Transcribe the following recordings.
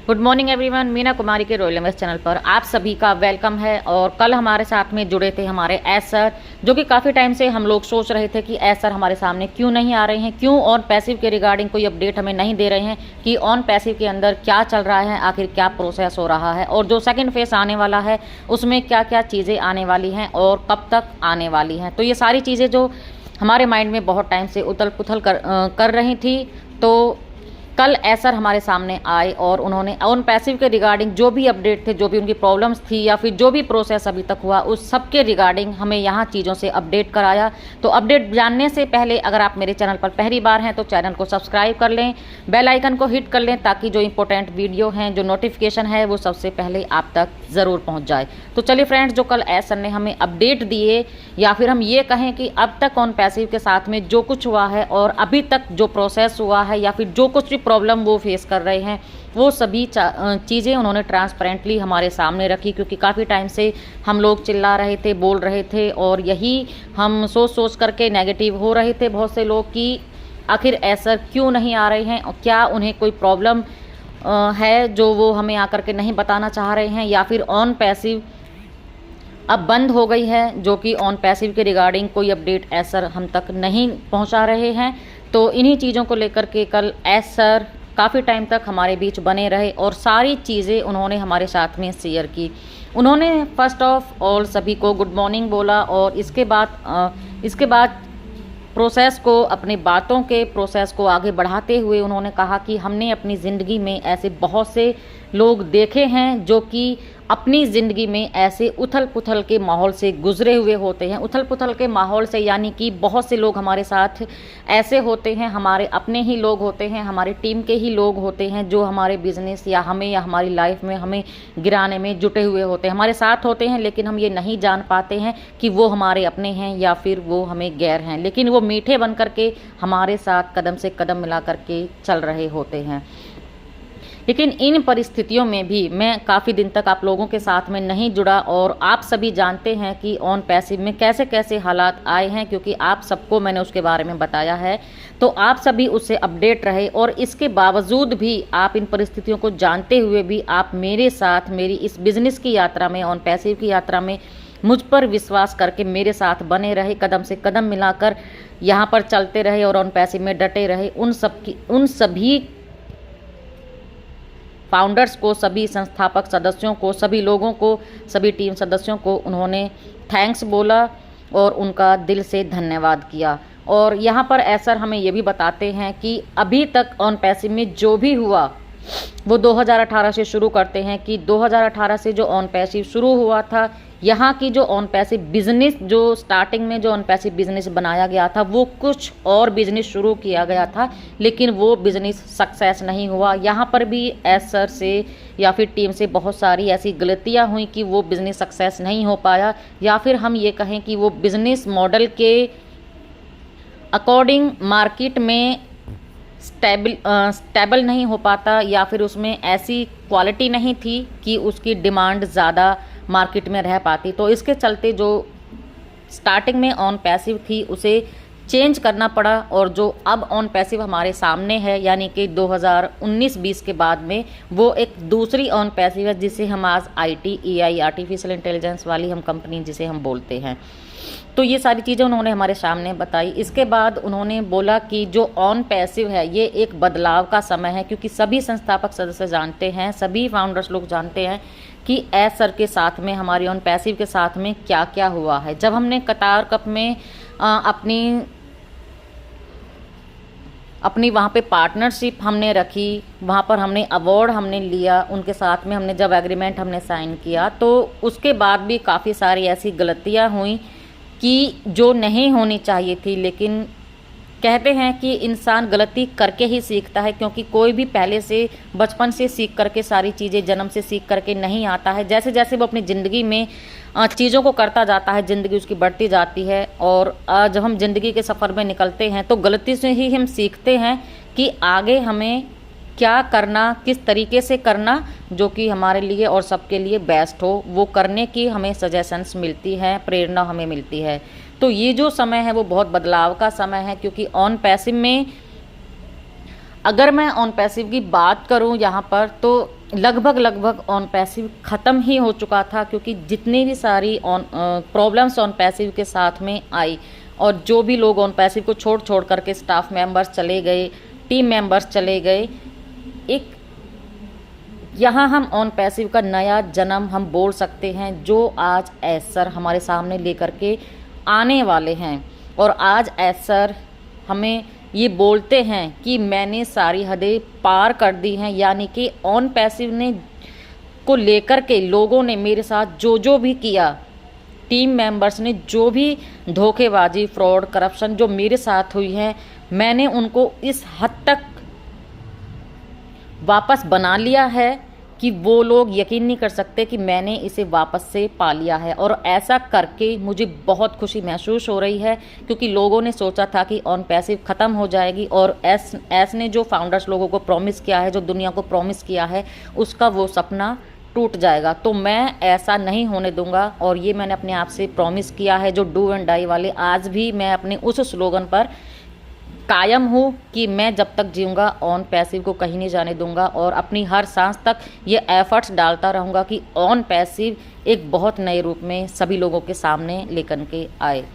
Good morning everyone. Meena Kumari के royal invest channel पर आप सभी का वेलकम है। और कल हमारे साथ में जुड़े थे हमारे एस सर, जो कि काफ़ी टाइम से हम लोग सोच रहे थे कि एस सर हमारे सामने क्यों नहीं आ रहे हैं, क्यों ऑन पैसिव के रिगार्डिंग कोई अपडेट हमें नहीं दे रहे हैं कि ऑन पैसिव के अंदर क्या चल रहा है, आखिर क्या प्रोसेस हो रहा है और जो सेकेंड फेज आने वाला है उसमें क्या क्या चीज़ें आने वाली हैं और कब तक आने वाली हैं। तो ये सारी चीज़ें जो हमारे माइंड में बहुत टाइम से उथल पुथल कर रही थी, तो कल एसर हमारे सामने आए और उन्होंने ऑन पैसिव के रिगार्डिंग जो भी अपडेट थे, जो भी उनकी प्रॉब्लम्स थी या फिर जो भी प्रोसेस अभी तक हुआ, उस सब के रिगार्डिंग हमें यहाँ चीज़ों से अपडेट कराया। तो अपडेट जानने से पहले अगर आप मेरे चैनल पर पहली बार हैं तो चैनल को सब्सक्राइब कर लें, बेल आइकन को हिट कर लें ताकि जो इंपॉर्टेंट वीडियो हैं, जो नोटिफिकेशन है वो सबसे पहले आप तक ज़रूर पहुँच जाए। तो चलिए फ्रेंड्स, जो कल एसर ने हमें अपडेट दिए या फिर हम ये कहें कि अब तक ऑन पैसिव के साथ में जो कुछ हुआ है और अभी तक जो प्रोसेस हुआ है या फिर जो कुछ भी प्रॉब्लम वो फेस कर रहे हैं, वो सभी चीज़ें उन्होंने ट्रांसपेरेंटली हमारे सामने रखी। क्योंकि काफ़ी टाइम से हम लोग चिल्ला रहे थे, बोल रहे थे और यही हम सोच करके नेगेटिव हो रहे थे बहुत से लोग कि आखिर ऐसा क्यों नहीं आ रहे हैं और क्या उन्हें कोई प्रॉब्लम है जो वो हमें आकर के नहीं बताना चाह रहे हैं, या फिर ऑन पैसिव अब बंद हो गई है, जो कि ऑन पैसिव के रिगार्डिंग कोई अपडेट एसर हम तक नहीं पहुंचा रहे हैं। तो इन्हीं चीज़ों को लेकर के कल एसर काफ़ी टाइम तक हमारे बीच बने रहे और सारी चीज़ें उन्होंने हमारे साथ में शेयर की। उन्होंने फर्स्ट ऑफ ऑल सभी को गुड मॉर्निंग बोला और इसके बाद प्रोसेस को, अपनी बातों के प्रोसेस को आगे बढ़ाते हुए उन्होंने कहा कि हमने अपनी ज़िंदगी में ऐसे बहुत से लोग देखे हैं जो कि अपनी ज़िंदगी में ऐसे उथल पुथल के माहौल से गुजरे हुए होते हैं। उथल पुथल के माहौल से यानी कि बहुत से लोग हमारे साथ ऐसे होते हैं, हमारे अपने ही लोग होते हैं, हमारी टीम के ही लोग होते हैं जो हमारे बिजनेस या हमें या हमारी लाइफ में हमें गिराने में जुटे हुए होते हैं, हमारे साथ होते हैं, लेकिन हम ये नहीं जान पाते हैं कि वो हमारे अपने हैं या फिर वो हमें गैर हैं, लेकिन वो मीठे बन करके हमारे साथ कदम से कदम मिला करके चल रहे होते हैं। लेकिन इन परिस्थितियों में भी मैं काफ़ी दिन तक आप लोगों के साथ में नहीं जुड़ा और आप सभी जानते हैं कि ऑन पैसिव में कैसे कैसे हालात आए हैं, क्योंकि आप सबको मैंने उसके बारे में बताया है। तो आप सभी उससे अपडेट रहे और इसके बावजूद भी आप इन परिस्थितियों को जानते हुए भी आप मेरे साथ मेरी इस बिज़नेस की यात्रा में, ऑन पैसिव की यात्रा में मुझ पर विश्वास करके मेरे साथ बने रहे, कदम से कदम मिलाकर यहाँ पर चलते रहे और ऑन पैसिव में डटे रहे। उन सभी फाउंडर्स को, सभी संस्थापक सदस्यों को, सभी लोगों को, सभी टीम सदस्यों को उन्होंने थैंक्स बोला और उनका दिल से धन्यवाद किया। और यहाँ पर एसर हमें ये भी बताते हैं कि अभी तक ऑन पैसिव में जो भी हुआ वो 2018 से शुरू करते हैं कि 2018 से जो ऑन पैसिव शुरू हुआ था, यहाँ की जो ऑन पैसिव बिजनेस, जो स्टार्टिंग में जो ऑन पैसिव बिजनेस बनाया गया था वो कुछ और बिजनेस शुरू किया गया था, लेकिन वो बिजनेस सक्सेस नहीं हुआ। यहाँ पर भी एसर से या फिर टीम से बहुत सारी ऐसी गलतियाँ हुई कि वो बिजनेस सक्सेस नहीं हो पाया, या फिर हम ये कहें कि वो बिजनेस मॉडल के अकॉर्डिंग मार्केट में स्टेबल नहीं हो पाता, या फिर उसमें ऐसी क्वालिटी नहीं थी कि उसकी डिमांड ज़्यादा मार्केट में रह पाती। तो इसके चलते जो स्टार्टिंग में ऑन पैसिव थी उसे चेंज करना पड़ा और जो अब ऑन पैसिव हमारे सामने है यानी कि 2019-20 के बाद में वो एक दूसरी ऑन पैसिव है जिसे हम आज AI आर्टिफिशियल इंटेलिजेंस वाली हम कंपनी जिसे हम बोलते हैं। तो ये सारी चीज़ें उन्होंने हमारे सामने बताई। इसके बाद उन्होंने बोला कि जो ऑन पैसिव है ये एक बदलाव का समय है, क्योंकि सभी संस्थापक सदस्य जानते हैं, सभी फाउंडर्स लोग जानते हैं कि एसर के साथ में, हमारी ऑन पैसिव के साथ में क्या क्या हुआ है। जब हमने कतार कप में अपनी वहाँ पे पार्टनरशिप हमने रखी, वहाँ पर हमने अवार्ड हमने लिया, उनके साथ में हमने जब एग्रीमेंट हमने साइन किया, तो उसके बाद भी काफ़ी सारी ऐसी गलतियाँ हुई कि जो नहीं होनी चाहिए थी। लेकिन कहते हैं कि इंसान गलती करके ही सीखता है, क्योंकि कोई भी पहले से बचपन से सीख करके सारी चीज़ें, जन्म से सीख करके नहीं आता है। जैसे जैसे वो अपनी ज़िंदगी में चीज़ों को करता जाता है, ज़िंदगी उसकी बढ़ती जाती है और जब हम ज़िंदगी के सफ़र में निकलते हैं तो गलती से ही हम सीखते हैं कि आगे हमें क्या करना, किस तरीके से करना जो कि हमारे लिए और सबके लिए बेस्ट हो, वो करने की हमें सजेशंस मिलती हैं, प्रेरणा हमें मिलती है। तो ये जो समय है वो बहुत बदलाव का समय है, क्योंकि ऑन पैसिव में अगर मैं ऑन पैसिव की बात करूं यहाँ पर, तो लगभग ऑन पैसिव ख़त्म ही हो चुका था, क्योंकि जितनी भी सारी ऑन प्रॉब्लम्स ऑन पैसिव के साथ में आई, और जो भी लोग ऑन पैसिव को छोड़ करके स्टाफ मेंबर्स चले गए, टीम मेंबर्स चले गए, एक यहाँ हम ऑन पैसिव का नया जन्म हम बोल सकते हैं, जो आज एसर हमारे सामने लेकर के आने वाले हैं। और आज एसर हमें ये बोलते हैं कि मैंने सारी हदें पार कर दी हैं, यानी कि ऑन पैसिव ने को लेकर के लोगों ने मेरे साथ जो भी किया, टीम मेंबर्स ने जो भी धोखेबाजी, फ्रॉड, करप्शन जो मेरे साथ हुई है, मैंने उनको इस हद तक वापस बना लिया है कि वो लोग यकीन नहीं कर सकते कि मैंने इसे वापस से पा लिया है। और ऐसा करके मुझे बहुत खुशी महसूस हो रही है, क्योंकि लोगों ने सोचा था कि ऑन पैसिव ख़त्म हो जाएगी, और एस ने जो फाउंडर्स लोगों को प्रॉमिस किया है, जो दुनिया को प्रॉमिस किया है, उसका वो सपना टूट जाएगा। तो मैं ऐसा नहीं होने दूंगा, और ये मैंने अपने आप से प्रॉमिस किया है, जो डू एंड डाई वाले। आज भी मैं अपने उस स्लोगन पर कायम हूँ कि मैं जब तक जीऊँगा ऑन पैसिव को कहीं नहीं जाने दूंगा, और अपनी हर सांस तक ये एफर्ट्स डालता रहूँगा कि ऑन पैसिव एक बहुत नए रूप में सभी लोगों के सामने लेकर के आए।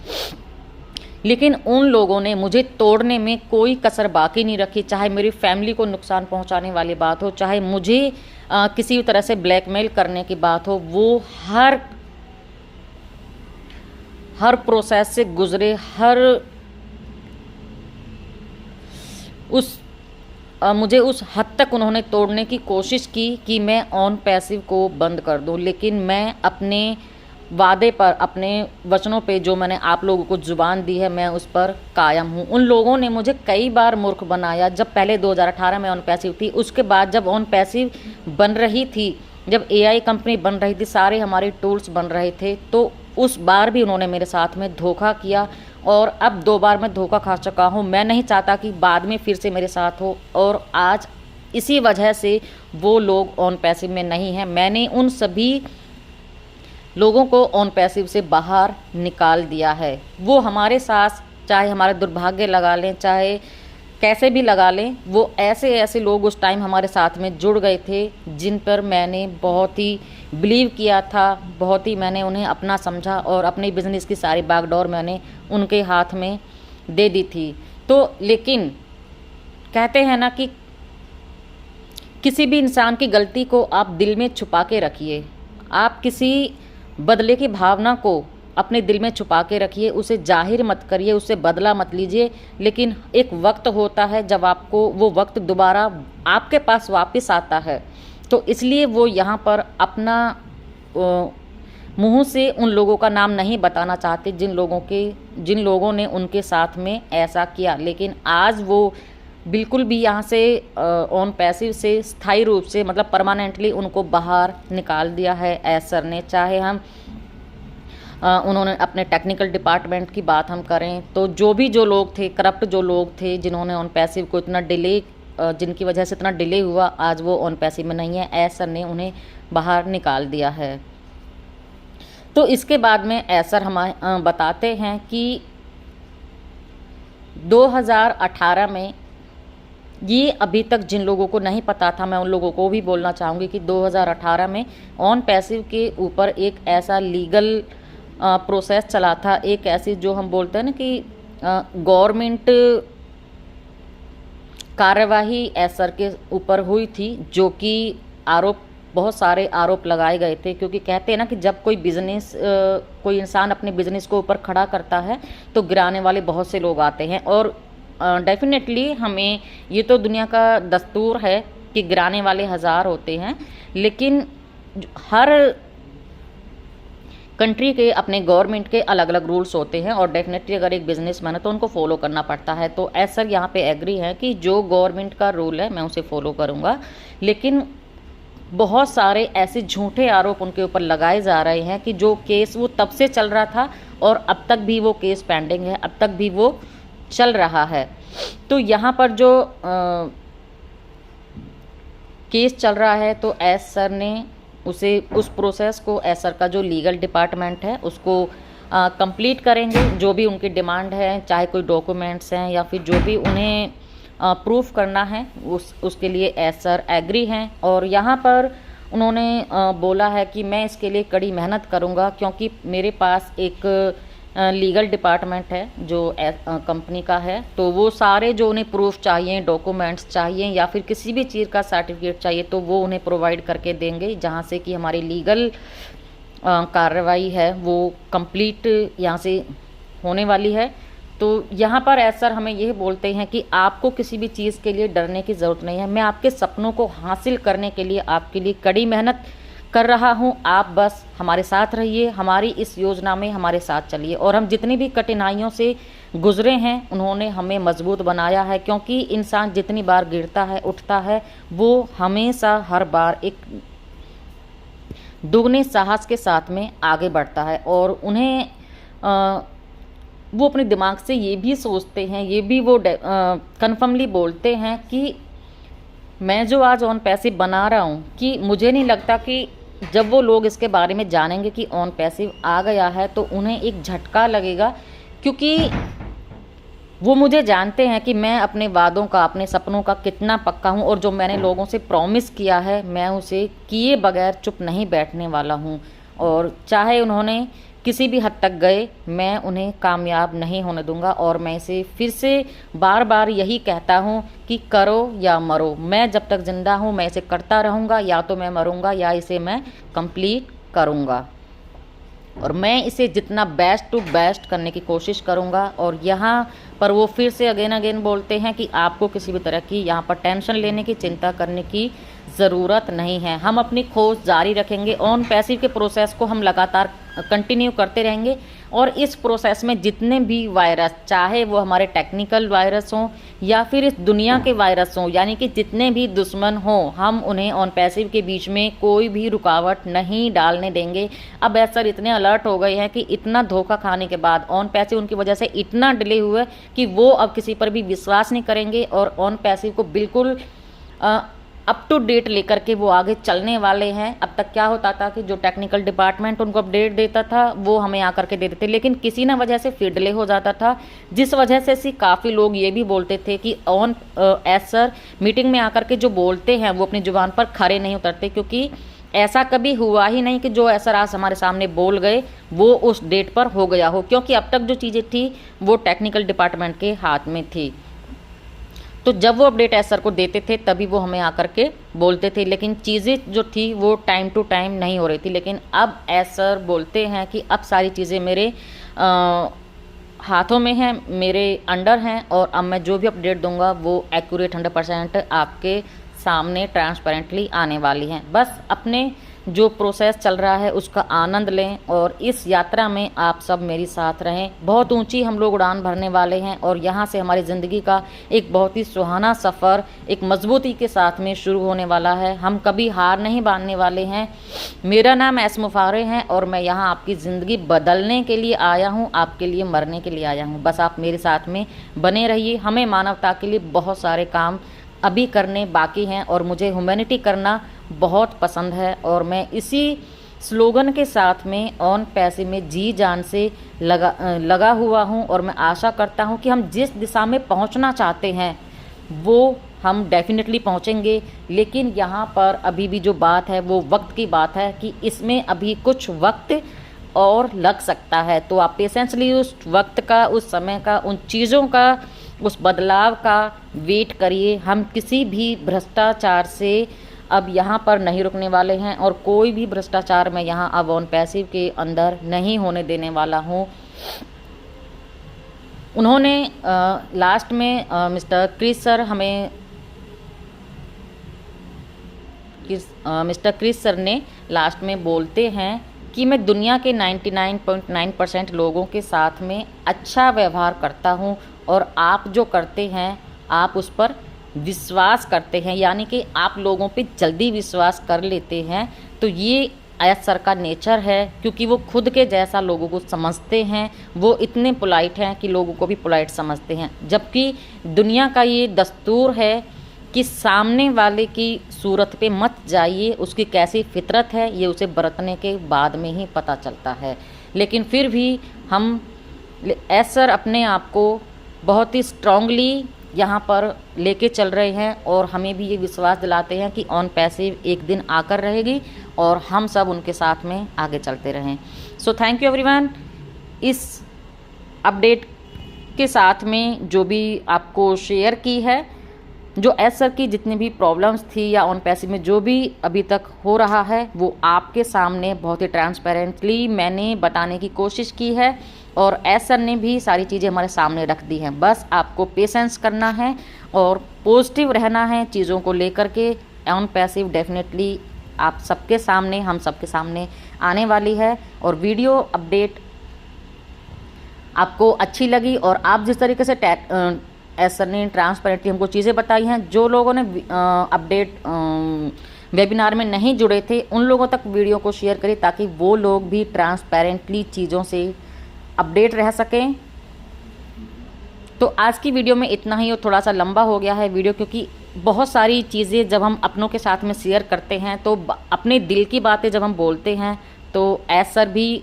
लेकिन उन लोगों ने मुझे तोड़ने में कोई कसर बाकी नहीं रखी, चाहे मेरी फैमिली को नुकसान पहुंचाने वाली बात हो, चाहे मुझे किसी तरह से ब्लैकमेल करने की बात हो, वो हर प्रोसेस से गुजरे, मुझे उस हद तक उन्होंने तोड़ने की कोशिश की कि मैं ऑन पैसिव को बंद कर दूं। लेकिन मैं अपने वादे पर, अपने वचनों पे, जो मैंने आप लोगों को जुबान दी है, मैं उस पर कायम हूँ। उन लोगों ने मुझे कई बार मूर्ख बनाया, जब पहले 2018 में ऑन पैसिव थी, उसके बाद जब ऑन पैसिव बन रही थी, जब AI कंपनी बन रही थी, सारे हमारे टूल्स बन रहे थे, तो उस बार भी उन्होंने मेरे साथ में धोखा किया, और अब 2 बार मैं धोखा खा चुका हूँ। मैं नहीं चाहता कि बाद में फिर से मेरे साथ हो, और आज इसी वजह से वो लोग ऑन पैसिव में नहीं हैं। मैंने उन सभी लोगों को ऑन पैसिव से बाहर निकाल दिया है। वो हमारे साथ चाहे हमारे दुर्भाग्य लगा लें, चाहे कैसे भी लगा लें, वो ऐसे लोग उस टाइम हमारे साथ में जुड़ गए थे, जिन पर मैंने बहुत ही बिलीव किया था, बहुत ही मैंने उन्हें अपना समझा, और अपने बिजनेस की सारी बागडोर मैंने उनके हाथ में दे दी थी। तो लेकिन कहते हैं ना कि किसी भी इंसान की गलती को आप दिल में छुपा के रखिए, आप किसी बदले की भावना को अपने दिल में छुपा के रखिए, उसे जाहिर मत करिए, उससे बदला मत लीजिए। लेकिन एक वक्त होता है जब आपको वो वक्त दोबारा आपके पास वापस आता है। तो इसलिए वो यहाँ पर अपना मुंह से उन लोगों का नाम नहीं बताना चाहते, जिन लोगों ने उनके साथ में ऐसा किया। लेकिन आज वो बिल्कुल भी यहाँ से ऑन पैसिव से स्थायी रूप से, मतलब परमानेंटली उनको बाहर निकाल दिया है एसर ने। चाहे हम उन्होंने अपने टेक्निकल डिपार्टमेंट की बात हम करें, तो जो लोग थे, करप्ट जो लोग थे, जिन्होंने ऑन पैसिव को इतना डिले, जिनकी वजह से इतना डिले हुआ, आज वो ऑन पैसिव में नहीं है। एसर ने उन्हें बाहर निकाल दिया है। तो इसके बाद में एसर हमें बताते हैं कि 2018 में, ये अभी तक जिन लोगों को नहीं पता था, मैं उन लोगों को भी बोलना चाहूँगी कि 2018 में ऑन पैसिव के ऊपर एक ऐसा लीगल प्रोसेस चला था, एक ऐसी जो हम बोलते हैं ना कि गवर्नमेंट कार्यवाही एसर के ऊपर हुई थी, जो कि बहुत सारे आरोप लगाए गए थे। क्योंकि कहते हैं ना कि जब कोई बिजनेस, कोई इंसान अपने बिजनेस को ऊपर खड़ा करता है, तो गिराने वाले बहुत से लोग आते हैं। और डेफिनेटली हमें, ये तो दुनिया का दस्तूर है कि गिराने वाले 1000 होते हैं, लेकिन हर कंट्री के अपने गवर्नमेंट के अलग अलग रूल्स होते हैं, और डेफिनेटली अगर एक बिजनेसमैन है तो उनको फॉलो करना पड़ता है। तो एसर यहाँ पे एग्री है कि जो गवर्नमेंट का रूल है मैं उसे फॉलो करूँगा। लेकिन बहुत सारे ऐसे झूठे आरोप उनके ऊपर लगाए जा रहे हैं कि जो केस वो तब से चल रहा था, और अब तक भी वो केस पेंडिंग है, अब तक भी वो चल रहा है। तो यहाँ पर जो केस चल रहा है, तो एसर ने उस प्रोसेस को, एसर का जो लीगल डिपार्टमेंट है, उसको कंप्लीट करेंगे। जो भी उनकी डिमांड है, चाहे कोई डॉक्यूमेंट्स हैं या फिर जो भी उन्हें प्रूफ करना है, उसके लिए एसर एग्री हैं। और यहाँ पर उन्होंने बोला है कि मैं इसके लिए कड़ी मेहनत करूँगा, क्योंकि मेरे पास एक लीगल डिपार्टमेंट है जो कंपनी का है, तो वो सारे जो उन्हें प्रूफ चाहिए, डॉक्यूमेंट्स चाहिए या फिर किसी भी चीज़ का सर्टिफिकेट चाहिए, तो वो उन्हें प्रोवाइड करके देंगे, जहाँ से कि हमारी लीगल कार्रवाई है वो कंप्लीट यहाँ से होने वाली है। तो यहाँ पर एसर हमें यह बोलते हैं कि आपको किसी भी चीज़ के लिए डरने की ज़रूरत नहीं है। मैं आपके सपनों को हासिल करने के लिए आपके लिए कड़ी मेहनत कर रहा हूँ, आप बस हमारे साथ रहिए, हमारी इस योजना में हमारे साथ चलिए। और हम जितनी भी कठिनाइयों से गुजरे हैं उन्होंने हमें मजबूत बनाया है, क्योंकि इंसान जितनी बार गिरता है उठता है, वो हमेशा हर बार एक दुगने साहस के साथ में आगे बढ़ता है। और उन्हें वो अपने दिमाग से ये भी सोचते हैं, ये भी वो कन्फर्मली बोलते हैं कि मैं जो आज ऑन पैसिव बना रहा हूँ, कि मुझे नहीं लगता कि जब वो लोग इसके बारे में जानेंगे कि ऑन पैसिव आ गया है तो उन्हें एक झटका लगेगा, क्योंकि वो मुझे जानते हैं कि मैं अपने वादों का, अपने सपनों का कितना पक्का हूँ, और जो मैंने लोगों से प्रॉमिस किया है मैं उसे किए बगैर चुप नहीं बैठने वाला हूँ। और चाहे उन्होंने किसी भी हद तक गए, मैं उन्हें कामयाब नहीं होने दूंगा। और मैं इसे फिर से बार बार यही कहता हूँ कि करो या मरो, मैं जब तक ज़िंदा हूँ मैं इसे करता रहूँगा, या तो मैं मरूँगा या इसे मैं कंप्लीट करूँगा। और मैं इसे जितना बेस्ट टू बेस्ट करने की कोशिश करूँगा। और यहाँ पर वो फिर से अगेन अगेन बोलते हैं कि आपको किसी भी तरह की यहाँ पर टेंशन लेने की, चिंता करने की ज़रूरत नहीं है। हम अपनी खोज जारी रखेंगे, ऑन पैसिव के प्रोसेस को हम लगातार कंटिन्यू करते रहेंगे। और इस प्रोसेस में जितने भी वायरस, चाहे वो हमारे टेक्निकल वायरस हों या फिर इस दुनिया के वायरस हों, यानी कि जितने भी दुश्मन हों, हम उन्हें ऑन पैसिव के बीच में कोई भी रुकावट नहीं डालने देंगे। अब ऐसा इतने अलर्ट हो गए हैं कि इतना धोखा खाने के बाद ऑन पैसिव उनकी वजह से इतना डिले हुआ कि वो अब किसी पर भी विश्वास नहीं करेंगे और ऑन पैसिव को बिल्कुल अप टू डेट लेकर के वो आगे चलने वाले हैं। अब तक क्या होता था कि जो टेक्निकल डिपार्टमेंट उनको अपडेट देता था वो हमें आकर के देते थे, लेकिन किसी ना वजह से फिर डिले हो जाता था, जिस वजह से काफ़ी लोग ये भी बोलते थे कि ऑन एसर मीटिंग में आकर के जो बोलते हैं वो अपनी जुबान पर खरे नहीं उतरते, क्योंकि ऐसा कभी हुआ ही नहीं कि जो एसर आज हमारे सामने बोल गए वो उस डेट पर हो गया हो, क्योंकि अब तक जो चीज़ें थी वो टेक्निकल डिपार्टमेंट के हाथ में थी। तो जब वो अपडेट एसर को देते थे तभी वो हमें आकर के बोलते थे, लेकिन चीज़ें जो थी वो टाइम टू टाइम नहीं हो रही थी। लेकिन अब एसर बोलते हैं कि अब सारी चीज़ें मेरे हाथों में हैं, मेरे अंडर हैं, और अब मैं जो भी अपडेट दूंगा वो एक्यूरेट 100% आपके सामने ट्रांसपेरेंटली आने वाली हैं। बस अपने जो प्रोसेस चल रहा है उसका आनंद लें और इस यात्रा में आप सब मेरे साथ रहें। बहुत ऊंची हम लोग उड़ान भरने वाले हैं और यहाँ से हमारी ज़िंदगी का एक बहुत ही सुहाना सफ़र एक मजबूती के साथ में शुरू होने वाला है। हम कभी हार नहीं मानने वाले हैं। मेरा नाम एस मुफारे है और मैं यहाँ आपकी ज़िंदगी बदलने के लिए आया हूँ, आपके लिए मरने के लिए आया हूँ। बस आप मेरे साथ में बने रहिए। हमें मानवता के लिए बहुत सारे काम अभी करने बाकी हैं और मुझे ह्यूमैनिटी करना बहुत पसंद है और मैं इसी स्लोगन के साथ में ऑन पैसिव में जी जान से लगा हुआ हूं। और मैं आशा करता हूं कि हम जिस दिशा में पहुंचना चाहते हैं वो हम डेफिनेटली पहुंचेंगे। लेकिन यहाँ पर अभी भी जो बात है वो वक्त की बात है कि इसमें अभी कुछ वक्त और लग सकता है। तो आप पेशेंसली उस वक्त का, उस समय का, उन चीज़ों का, उस बदलाव का वेट करिए। हम किसी भी भ्रष्टाचार से अब यहाँ पर नहीं रुकने वाले हैं और कोई भी भ्रष्टाचार मैं यहाँ अब ऑन पैसिव के अंदर नहीं होने देने वाला हूँ। उन्होंने लास्ट में मिस्टर क्रिस सर ने लास्ट में बोलते हैं कि मैं दुनिया के 99.9% लोगों के साथ में अच्छा व्यवहार करता हूं और आप जो करते हैं आप उस पर विश्वास करते हैं, यानी कि आप लोगों पे जल्दी विश्वास कर लेते हैं। तो ये एस सर का नेचर है, क्योंकि वो खुद के जैसा लोगों को समझते हैं। वो इतने पोलाइट हैं कि लोगों को भी पोलाइट समझते हैं, जबकि दुनिया का ये दस्तूर है कि सामने वाले की सूरत पे मत जाइए, उसकी कैसी फितरत है ये उसे बरतने के बाद में ही पता चलता है। लेकिन फिर भी हम एस सर अपने आप को बहुत ही स्ट्रांगली यहाँ पर लेके चल रहे हैं और हमें भी ये विश्वास दिलाते हैं कि ऑन पैसिव एक दिन आकर रहेगी और हम सब उनके साथ में आगे चलते रहें। सो थैंक यू एवरीवन। इस अपडेट के साथ में जो भी आपको शेयर की है, जो एस सर की जितनी भी प्रॉब्लम्स थी या ऑन पैसिव में जो भी अभी तक हो रहा है वो आपके सामने बहुत ही ट्रांसपेरेंटली मैंने बताने की कोशिश की है और एस सर ने भी सारी चीज़ें हमारे सामने रख दी हैं। बस आपको पेशेंस करना है और पॉजिटिव रहना है चीज़ों को लेकर के। ऑन पैसिव डेफिनेटली आप सबके सामने, हम सबके सामने आने वाली है। और वीडियो अपडेट आपको अच्छी लगी और आप जिस तरीके से एस सर ने ट्रांसपेरेंटली हमको चीज़ें बताई हैं, जो लोगों ने अपडेट वेबिनार में नहीं जुड़े थे उन लोगों तक वीडियो को शेयर करें ताकि वो लोग भी ट्रांसपेरेंटली चीज़ों से अपडेट रह सकें। तो आज की वीडियो में इतना ही, और थोड़ा सा लंबा हो गया है वीडियो क्योंकि बहुत सारी चीज़ें जब हम अपनों के साथ में शेयर करते हैं तो अपने दिल की बातें जब हम बोलते हैं तो एस सर भी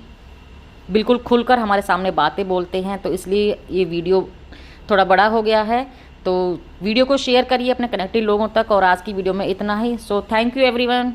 बिल्कुल खुलकर हमारे सामने बातें बोलते हैं, तो इसलिए ये वीडियो थोड़ा बड़ा हो गया है। तो वीडियो को शेयर करिए अपने कनेक्टेड लोगों तक और आज की वीडियो में इतना ही। So thank you everyone.